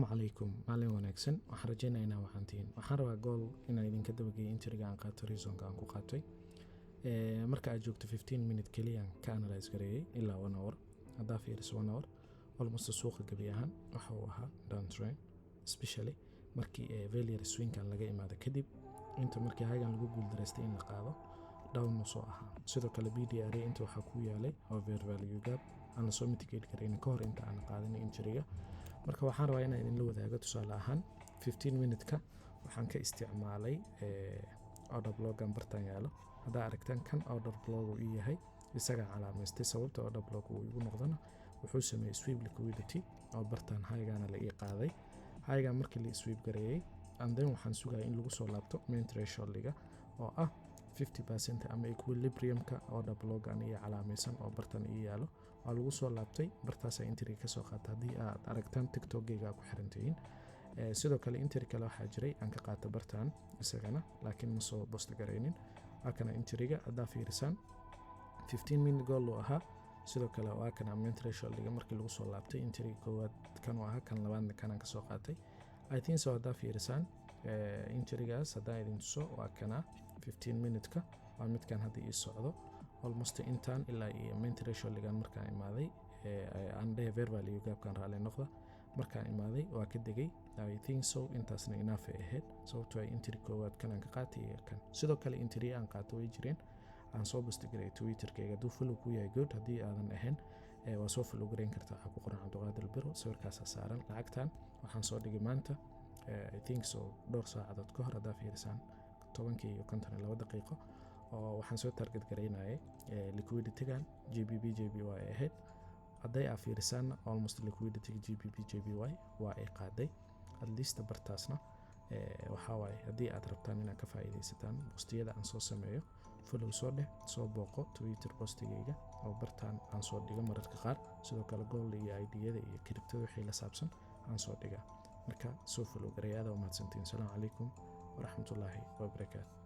عليكم maalin wanaagsan waxaan rajaynaynaa waxaantiin waxaan rabaa gool inaan idinka dabageeyo intriga aan qaato reasonka aan ku qaatay marka aad joogto 15 minute kaliya ka analyze gareeyay ilaa 1 hour hadaa fiiriso 1 hour almost suuqa gabi ahaan waxa uu ahaa downtrend especially markii failure swing kan laga imaado kadib inta markii hagan lagu guuldareystay in la qaado down soo ahaa sidoo kale BDR inta waxa ku yaalay over value gap aan soo mitigate gareeyay ka hor inta aan qaadin intriga marka waxaan rabaa inaan idin la wadaago tusaale ahaan 15 minute-ka waxaan ka isticmaalay order block aan bartaan yaalo hadaa aragtaan kan order block uu yahay isaga calaamaystay sababta order block uu igu noqdana wuxuu sameeyay sweep liquidity oo bartaan haygaana la ii qaaday hayga markii la sweep gareeyay and then waxaan sugayaa in lagu soo laabto main threshold-iga oo ah 50% ama equilibrium-ka order block aan iyo calaamaysan oo bartaan ii yaalo waa lagu soo laabtay bartaas entry ka soo qaata hadii aad aragtaan TikTok-gayga ku xirantiin sidoo kale entry kale waxa jiray aan ka qaato bartaan isagana laakiin ma soo post gareynin akana entry-ga hadaa fiirisan 15 minute goal loo ahaa sidoo kale waa kana main threshold-iga markii lagu soo laabtay entry koowaad kan waa kan labaadna kan ka soo qaatay I think so hadaa fiirisan intrigaas hadaa idin tuso waa kana 15 minute-ka waa midkan hadii ii socdo almost intaan ilaa iyo main threshold-igan markaan imaaday aan dhahay fair value gap-kan raali noqda markaan imaaday waa ka degay I think so intaasna enough ahead sababtoo ay entry koowaad kan aan ka qaatay kan sidoo kale entry aan qaato way jireen aan soo post-gareeyay Twitter-kayga duu follow ku yahay good hadii aadan ahayn waa soo follow gareyn kartaa waxa ku qoran Cabdiqaadir Biro sawirkaas saaran lacagtan waxaan soo dhigay maanta I think so dhowr saacadood ka hor hadaa fiirisan 12 daqiiqo oo waxaan soo target gareynayay liquidity-gan GBP JPY ahead haday aad fiirisan almost liquidity GBP JPY waa ay qaaday at least bartaasna waxa waay hadii aad rabtaan inaad ka faa'iideysataan postiyada aan soo sameeyo follow soo dheh soo booqo Twitter postigayga oo bartaan aan soo dhigo mararka qaar sidoo kale gool iyo ID-yada iyo crypto wixii la saabsan aan soo dhiga marka soo follow gareeyada oo mahadsantiin. Assalamu alaykum wa rahmatullahi wa barakatuh.